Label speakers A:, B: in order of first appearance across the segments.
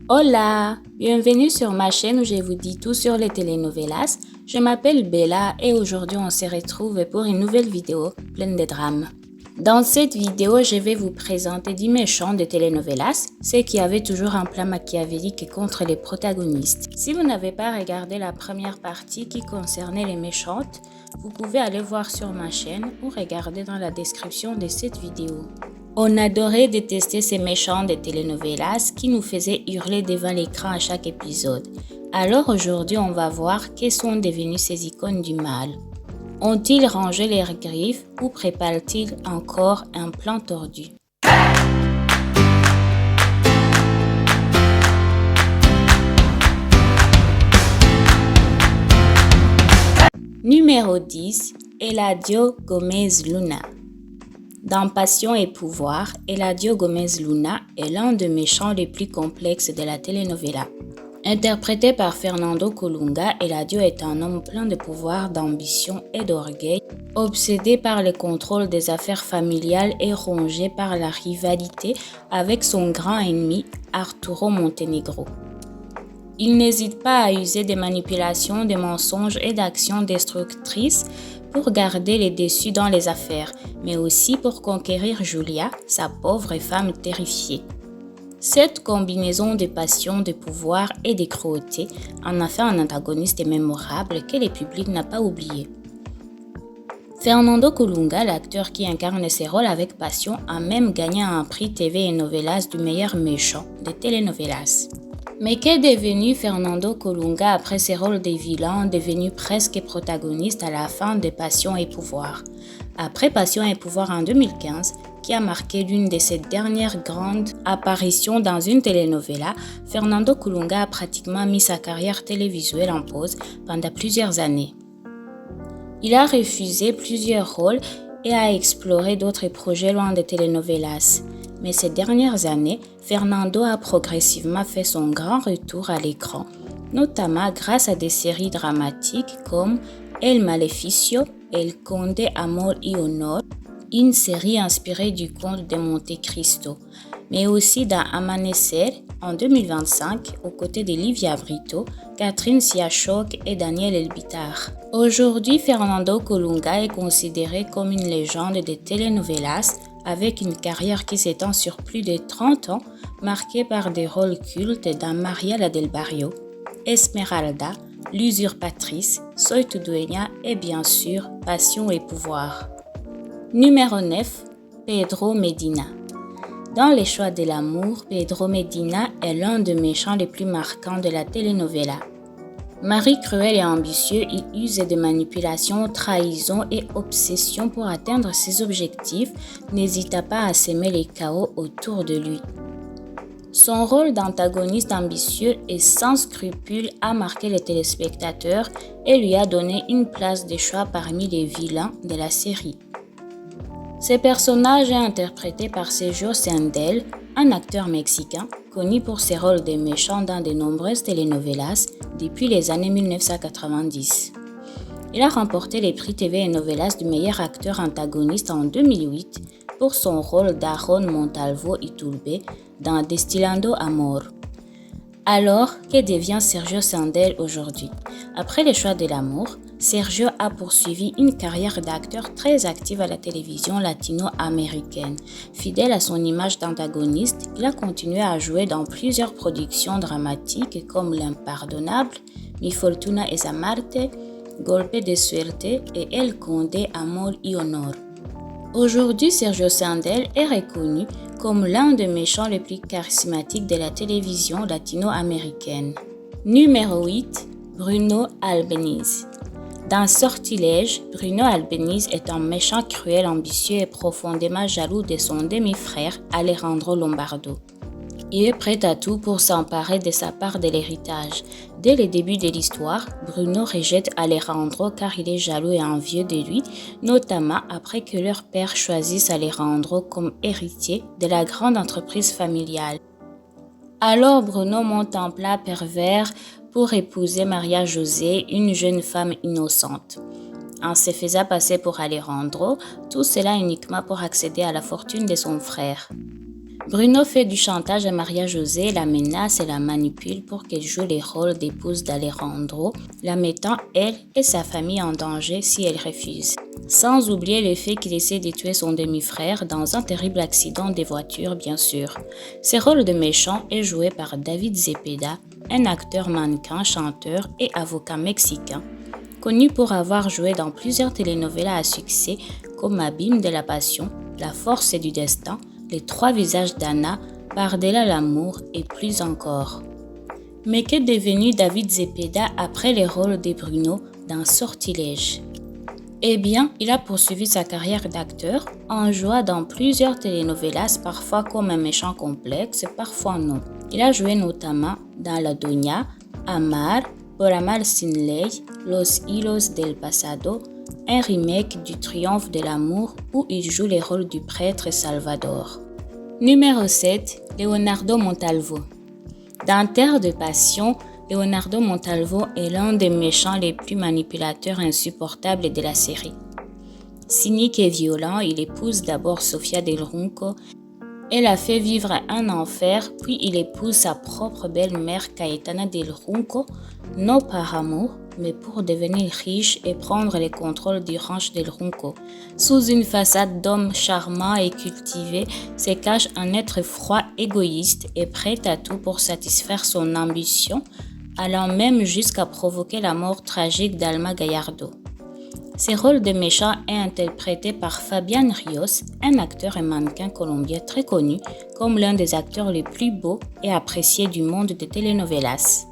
A: Hola, bienvenue sur ma chaîne où je vous dis tout sur les telenovelas. Je m'appelle Bella et aujourd'hui on se retrouve pour une nouvelle vidéo pleine de drames. Dans cette vidéo, je vais vous présenter 10 méchants de telenovelas, ceux qui avaient toujours un plan machiavélique contre les protagonistes. Si vous n'avez pas regardé la première partie qui concernait les méchantes, vous pouvez aller voir sur ma chaîne ou regarder dans la description de cette vidéo. On adorait détester ces méchants de telenovelas qui nous faisaient hurler devant l'écran à chaque épisode. Alors aujourd'hui, on va voir quels sont devenus ces icônes du mal. Ont-ils rangé leurs griffes ou préparent-ils encore un plan tordu? Numéro 10. Eladio Gomez Luna. Dans Passion et pouvoir, Eladio Gomez Luna est l'un des méchants les plus complexes de la telenovela. Interprété par Fernando Colunga, Eladio est un homme plein de pouvoir, d'ambition et d'orgueil, obsédé par le contrôle des affaires familiales et rongé par la rivalité avec son grand ennemi, Arturo Montenegro. Il n'hésite pas à user des manipulations, des mensonges et d'actions destructrices pour garder les dessus dans les affaires, mais aussi pour conquérir Julia, sa pauvre femme terrifiée. Cette combinaison de passion, de pouvoir et de cruauté en a fait un antagoniste mémorable que le public n'a pas oublié. Fernando Colunga, l'acteur qui incarne ces rôles avec passion, a même gagné un prix TV et Novelas du meilleur méchant de telenovelas. Mais qu'est devenu Fernando Colunga après ses rôles de vilain devenu presque protagoniste à la fin de Passion et pouvoir? Après Passion et pouvoir en 2015, qui a marqué l'une de ses dernières grandes apparitions dans une telenovela, Fernando Colunga a pratiquement mis sa carrière télévisuelle en pause pendant plusieurs années. Il a refusé plusieurs rôles et a exploré d'autres projets loin des telenovelas. Mais ces dernières années, Fernando a progressivement fait son grand retour à l'écran, notamment grâce à des séries dramatiques comme El Maleficio, El Conde Amor y Honor, une série inspirée du conte de Monte Cristo, mais aussi dans Amanecer en 2025 aux côtés de Livia Brito, Catherine Siachok et Daniel Elbitar. Aujourd'hui, Fernando Colunga est considéré comme une légende des telenovelas avec une carrière qui s'étend sur plus de 30 ans, marquée par des rôles cultes dans Maria la del Barrio, Esmeralda, L'Usurpatrice, Soy tu dueña et bien sûr Passion et pouvoir. Numéro 9. Pedro Medina. Dans Les choix de l'amour, Pedro Medina est l'un des méchants les plus marquants de la telenovela. Mari cruel et ambitieux, il use de manipulation, trahison et obsession pour atteindre ses objectifs, n'hésita pas à semer les chaos autour de lui. Son rôle d'antagoniste ambitieux et sans scrupules a marqué les téléspectateurs et lui a donné une place de choix parmi les vilains de la série. Ce personnage est interprété par Sergio Sendel, un acteur mexicain connu pour ses rôles de méchants dans de nombreuses telenovelas depuis les années 1990. Il a remporté les prix TV et Novelas du meilleur acteur antagoniste en 2008 pour son rôle d'Aaron Montalvo Iturbe dans Destilando Amor. Alors, que devient Sergio Sendel aujourd'hui? Après Les choix de l'amour, Sergio a poursuivi une carrière d'acteur très active à la télévision latino-américaine. Fidèle à son image d'antagoniste, il a continué à jouer dans plusieurs productions dramatiques comme L'Impardonnable, Mi fortuna es amarte, Golpe de suerte et El Conde Amor y Honor. Aujourd'hui, Sergio Sendel est reconnu comme l'un des méchants les plus charismatiques de la télévision latino-américaine. Numéro 8. Bruno Albeniz. Dans Sortilège, Bruno Albeniz est un méchant cruel, ambitieux et profondément jaloux de son demi-frère Alejandro Lombardo. Il est prêt à tout pour s'emparer de sa part de l'héritage. Dès le début de l'histoire, Bruno rejette Alejandro car il est jaloux et envieux de lui, notamment après que leur père choisisse Alejandro comme héritier de la grande entreprise familiale. Alors Bruno monte un plan pervers pour épouser Maria José, une jeune femme innocente. En se faisant passer pour Alejandro, tout cela uniquement pour accéder à la fortune de son frère. Bruno fait du chantage à Maria-José, la menace et la manipule pour qu'elle joue les rôles d'épouse d'Alejandro, la mettant elle et sa famille en danger si elle refuse. Sans oublier le fait qu'il essaie de tuer son demi-frère dans un terrible accident de voiture, bien sûr. Ce rôle de méchant est joué par David Zepeda, un acteur mannequin, chanteur et avocat mexicain, connu pour avoir joué dans plusieurs telenovelas à succès comme Abîme de la Passion, La Force du Destin, Les Trois Visages d'Anna, Par-delà l'amour et plus encore. Mais qu'est devenu David Zepeda après les rôles de Bruno dans Sortilège? Eh bien, il a poursuivi sa carrière d'acteur en jouant dans plusieurs telenovelas, parfois comme un méchant complexe, parfois non. Il a joué notamment dans La Doña, Amar, Por amar sin ley, Los hilos del pasado, un remake du Triomphe de l'amour où il joue les rôles du prêtre Salvador. Numéro 7, Leonardo Montalvo. Dans Terre de Passion, Leonardo Montalvo est l'un des méchants les plus manipulateurs insupportables de la série. Cynique et violent, il épouse d'abord Sofia del Runco. Elle a fait vivre un enfer, puis il épouse sa propre belle-mère Cayetana del Runco, non par amour, mais pour devenir riche et prendre le contrôle du ranch del Runco. Sous une façade d'homme charmant et cultivé se cache un être froid, égoïste et prêt à tout pour satisfaire son ambition, allant même jusqu'à provoquer la mort tragique d'Alma Gallardo. Ce rôle de méchant est interprété par Fabián Ríos, un acteur et mannequin colombien très connu comme l'un des acteurs les plus beaux et appréciés du monde des telenovelas.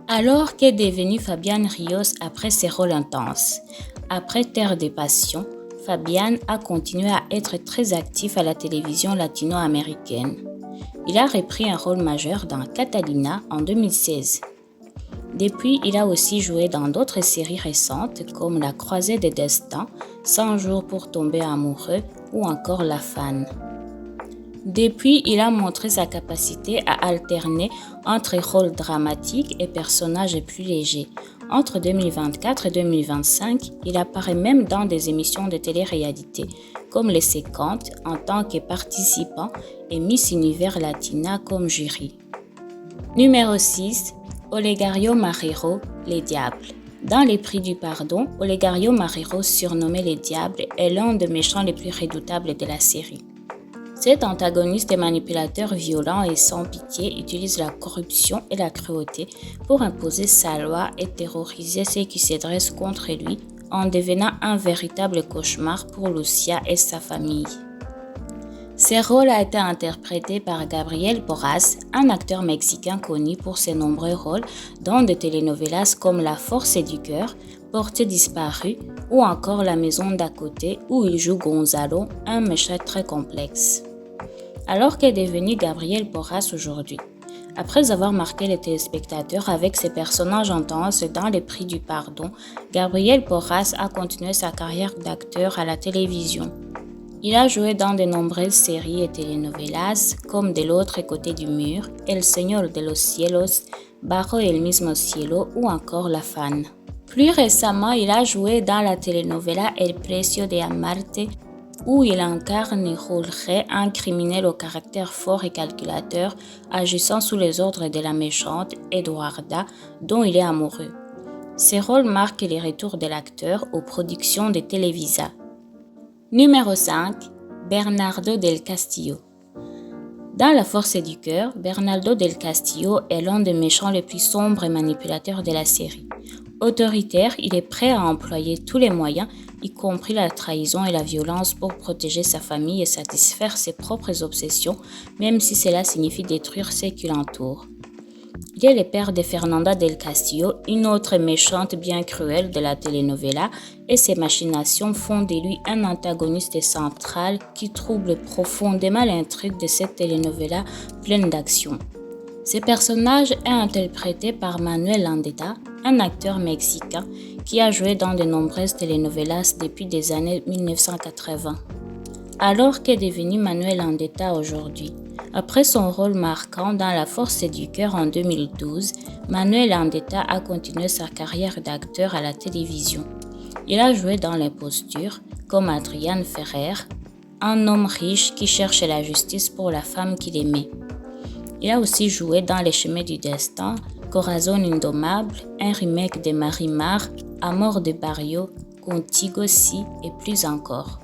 A: Alors qu'est devenu Fabián Ríos après ses rôles intenses? Après Terre de Passion, Fabián a continué à être très actif à la télévision latino-américaine. Il a repris un rôle majeur dans Catalina en 2016. Depuis, il a aussi joué dans d'autres séries récentes comme La Croisée des Destins, 100 jours pour tomber amoureux ou encore La Fan. Depuis, il a montré sa capacité à alterner entre rôles dramatiques et personnages plus légers. Entre 2024 et 2025, il apparaît même dans des émissions de télé-réalité comme Les 50 en tant que participant et Miss Univers Latina comme jury. Numéro 6. Olegario Marrero, Les Diables. Dans Les Prix du Pardon, Olegario Marrero, surnommé Les Diables, est l'un des méchants les plus redoutables de la série. Cet antagoniste et manipulateur violent et sans pitié utilise la corruption et la cruauté pour imposer sa loi et terroriser ceux qui se dressent contre lui en devenant un véritable cauchemar pour Lucia et sa famille. Ce rôle a été interprété par Gabriel Porras, un acteur mexicain connu pour ses nombreux rôles dans des telenovelas comme La Force du Cœur, Portée disparue ou encore La Maison d'à côté où il joue Gonzalo, un méchant très complexe. Alors qu'est devenu Gabriel Porras aujourd'hui? Après avoir marqué les téléspectateurs avec ses personnages intenses dans Les Prix du Pardon, Gabriel Porras a continué sa carrière d'acteur à la télévision. Il a joué dans de nombreuses séries et telenovelas comme De l'autre côté du mur, El Señor de los Cielos, Bajo el mismo cielo ou encore La Fan. Plus récemment, il a joué dans la telenovela El precio de amarte où il incarne Jorge, un criminel au caractère fort et calculateur agissant sous les ordres de la méchante Eduarda dont il est amoureux. Ces rôles marquent les retours de l'acteur aux productions de Televisa. Numéro 5. Bernardo del Castillo. Dans La Force du Cœur, Bernardo del Castillo est l'un des méchants les plus sombres et manipulateurs de la série. Autoritaire, il est prêt à employer tous les moyens, y compris la trahison et la violence pour protéger sa famille et satisfaire ses propres obsessions, même si cela signifie détruire ceux qui l'entourent. Il est le père de Fernanda del Castillo, une autre méchante bien cruelle de la telenovela, et ses machinations font de lui un antagoniste central qui trouble profondément l'intrigue de cette telenovela pleine d'action. Ce personnage est interprété par Manuel Landeta, un acteur mexicain qui a joué dans de nombreuses telenovelas depuis les années 1980. Alors qu'est devenu Manuel Landeta aujourd'hui? Après son rôle marquant dans La Force du Cœur en 2012, Manuel Landeta a continué sa carrière d'acteur à la télévision. Il a joué dans L'Imposture, comme Adrián Ferrer, un homme riche qui cherche la justice pour la femme qu'il aimait. Il a aussi joué dans Les Chemins du Destin, Corazon Indomable, un remake de Marimar, Amor de Barrio, Contigo Si et plus encore.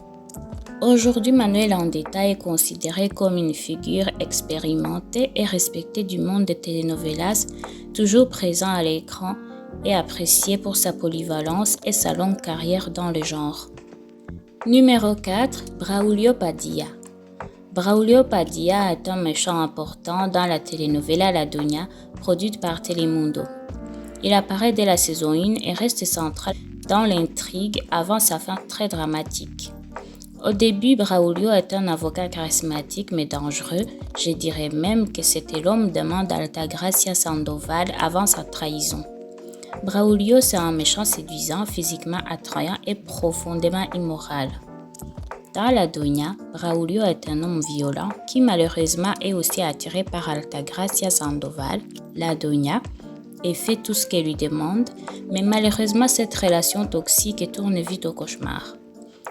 A: Aujourd'hui, Manuel Landeta est considéré comme une figure expérimentée et respectée du monde des telenovelas, toujours présent à l'écran et apprécié pour sa polyvalence et sa longue carrière dans le genre. Numéro 4, Braulio Padilla. Braulio Padilla est un méchant important dans la telenovela La Doña, produite par Telemundo. Il apparaît dès la saison 1 et reste central dans l'intrigue avant sa fin très dramatique. Au début, Braulio est un avocat charismatique mais dangereux. Je dirais même que c'était l'homme de main d'Altagracia Sandoval avant sa trahison. Braulio, c'est un méchant séduisant, physiquement attrayant et profondément immoral. Dans La Doña, Braulio est un homme violent qui malheureusement est aussi attiré par Altagracia Sandoval, La Doña, et fait tout ce qu'elle lui demande, mais malheureusement cette relation toxique tourne vite au cauchemar.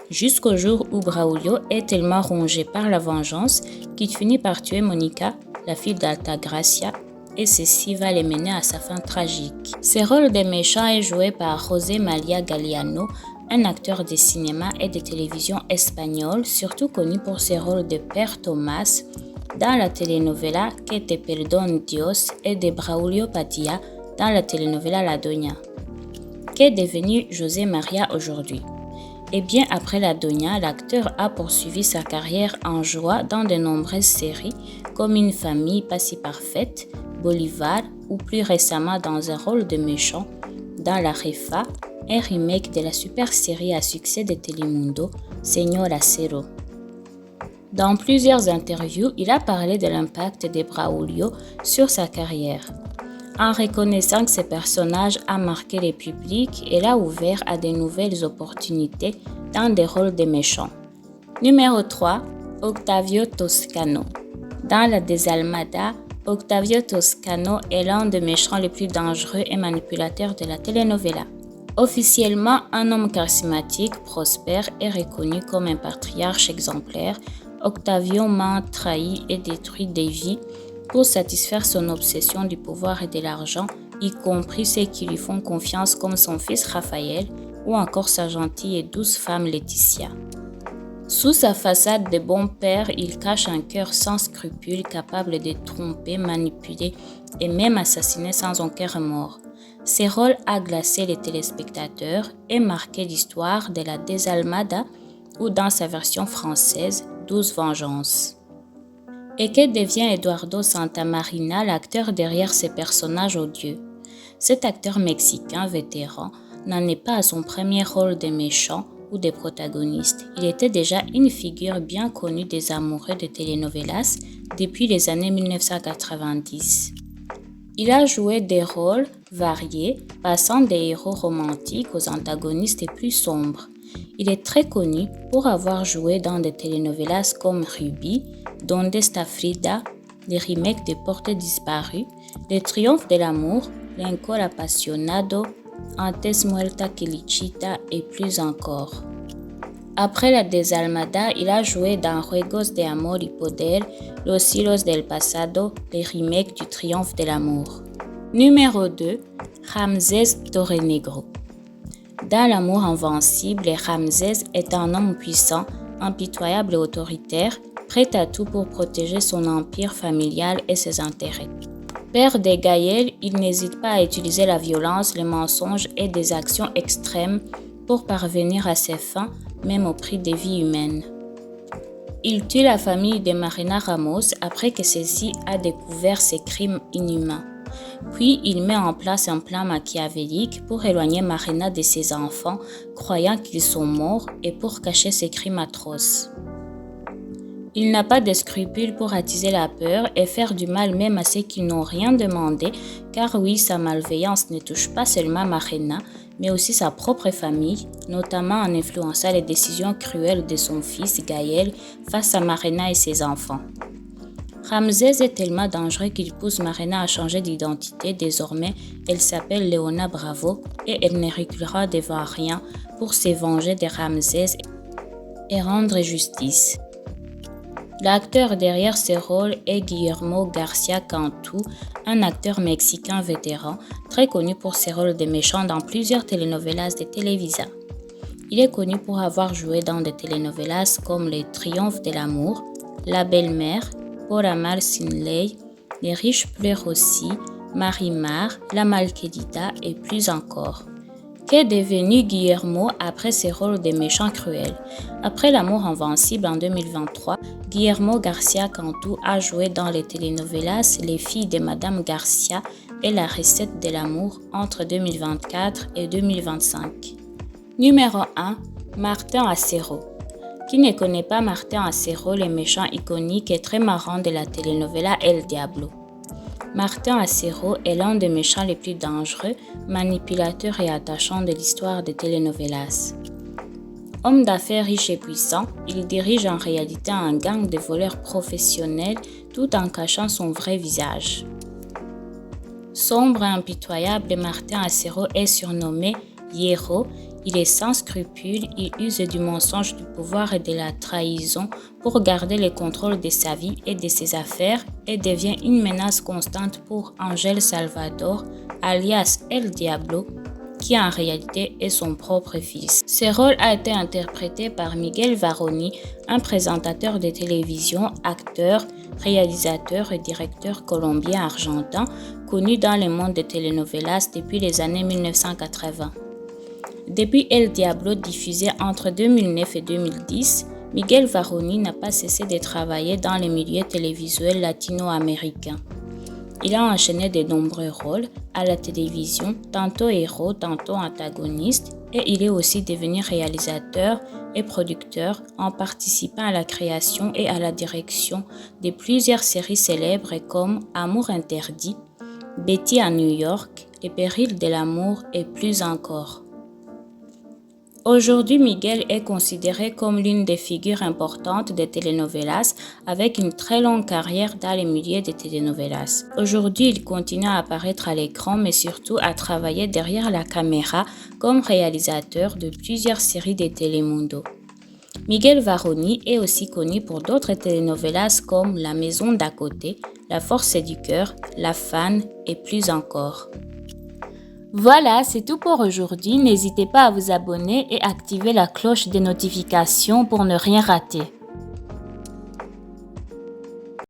A: Jusqu'au jour où Braulio est tellement rongé par la vengeance qu'il finit par tuer Monica, la fille d'Altagracia, et ceci va les mener à sa fin tragique. Ce rôle de méchant est joué par José María Galiano, un acteur de cinéma et de télévision espagnol, surtout connu pour ses rôles de Père Tomás dans la telenovela Que te perdone Dios et de Braulio Padilla dans la telenovela La Doña. Qu'est devenu José María aujourd'hui? Et bien après La Doña, l'acteur a poursuivi sa carrière en joie dans de nombreuses séries comme Une famille pas si parfaite, Bolivar ou plus récemment dans un rôle de méchant dans La Jefa, un remake de la super série à succès de Telemundo, Señor Acero. Dans plusieurs interviews, il a parlé de l'impact de Braulio sur sa carrière. En reconnaissant que ce personnage a marqué le public et l'a ouvert à de nouvelles opportunités dans des rôles de méchants. Numéro 3, Octavio Toscano. Dans La Desalmada, Octavio Toscano est l'un des méchants les plus dangereux et manipulateurs de la telenovela. Officiellement un homme charismatique, prospère et reconnu comme un patriarche exemplaire, Octavio ment, trahit et détruit des vies pour satisfaire son obsession du pouvoir et de l'argent, y compris ceux qui lui font confiance comme son fils Raphaël ou encore sa gentille et douce femme Laetitia. Sous sa façade de bon père, il cache un cœur sans scrupules capable de tromper, manipuler et même assassiner sans aucun remords. Ses rôles a glacé les téléspectateurs et marqué l'histoire de La Desalmada ou dans sa version française, Douce Vengeance. Et que devient Eduardo Santamarina, l'acteur derrière ces personnages odieux? Cet acteur mexicain vétéran n'en est pas à son premier rôle de méchant ou de protagoniste. Il était déjà une figure bien connue des amoureux de telenovelas depuis les années 1990. Il a joué des rôles variés, passant des héros romantiques aux antagonistes plus sombres. Il est très connu pour avoir joué dans des telenovelas comme Ruby, Donde está Frida, les remakes de Portes disparues, Le Triomphe de l'amour, L'Encore Apasionado, Antes muerta que Lichita et plus encore. Après La Desalmada, il a joué dans Juegos de Amor y Poder, Los Hilos del Pasado, les remakes du Triomphe de l'amour. Numéro 2, Ramsés Torrenegro. Dans L'amour invincible, Ramsés est un homme puissant, impitoyable et autoritaire, prêt à tout pour protéger son empire familial et ses intérêts. Père de Gaël, il n'hésite pas à utiliser la violence, les mensonges et des actions extrêmes pour parvenir à ses fins, même au prix des vies humaines. Il tue la famille de Marina Ramos après que celle-ci a découvert ses crimes inhumains. Puis il met en place un plan machiavélique pour éloigner Marina de ses enfants, croyant qu'ils sont morts et pour cacher ses crimes atroces. Il n'a pas de scrupules pour attiser la peur et faire du mal même à ceux qui n'ont rien demandé, car oui, sa malveillance ne touche pas seulement Marina, mais aussi sa propre famille, notamment en influençant les décisions cruelles de son fils Gaël face à Marina et ses enfants. Ramsés est tellement dangereux qu'il pousse Marina à changer d'identité. Désormais, elle s'appelle Leona Bravo et elle ne reculera devant rien pour se venger de Ramsés et rendre justice. L'acteur derrière ce rôle est Guillermo García Cantú, un acteur mexicain vétéran, très connu pour ses rôles de méchants dans plusieurs telenovelas de Televisa. Il est connu pour avoir joué dans des telenovelas comme Les Triomphes de l'amour, La belle-mère, Por amar sin ley, Les riches pleurent aussi, Marimar, La Malquerida et plus encore. Qu'est devenu Guillermo après ses rôles de méchants cruels? Après L'amour invincible en 2023, Guillermo García Cantú a joué dans les telenovelas Les filles de Madame Garcia et La recette de l'amour entre 2024 et 2025. Numéro 1. Martin Acero. Qui ne connaît pas Martin Acero, le méchant iconique et très marrant de la telenovela El Diablo? Martin Acero est l'un des méchants les plus dangereux, manipulateurs et attachants de l'histoire des telenovelas. Homme d'affaires riche et puissant, il dirige en réalité un gang de voleurs professionnels tout en cachant son vrai visage. Sombre et impitoyable, Martin Acero est surnommé Hierro. Il est sans scrupules, il use du mensonge, du pouvoir et de la trahison pour garder le contrôle de sa vie et de ses affaires et devient une menace constante pour Ángel Salvador, alias El Diablo, qui en réalité est son propre fils. Ce rôle a été interprété par Miguel Varroni, un présentateur de télévision, acteur, réalisateur et directeur colombien-argentin connu dans le monde des telenovelas depuis les années 1980. Depuis El Diablo diffusé entre 2009 et 2010, Miguel Varroni n'a pas cessé de travailler dans les milieux télévisuels latino-américains. Il a enchaîné de nombreux rôles à la télévision, tantôt héros, tantôt antagoniste, et il est aussi devenu réalisateur et producteur en participant à la création et à la direction de plusieurs séries célèbres comme Amour interdit, Betty à New York, Les périls de l'amour et plus encore. Aujourd'hui, Miguel est considéré comme l'une des figures importantes des telenovelas avec une très longue carrière dans les milieux des telenovelas. Aujourd'hui, il continue à apparaître à l'écran mais surtout à travailler derrière la caméra comme réalisateur de plusieurs séries de Telemundo. Miguel Varroni est aussi connu pour d'autres telenovelas comme La maison d'à côté, La force du cœur, La fan et plus encore. Voilà, c'est tout pour aujourd'hui. N'hésitez pas à vous abonner et activer la cloche des notifications pour ne rien rater.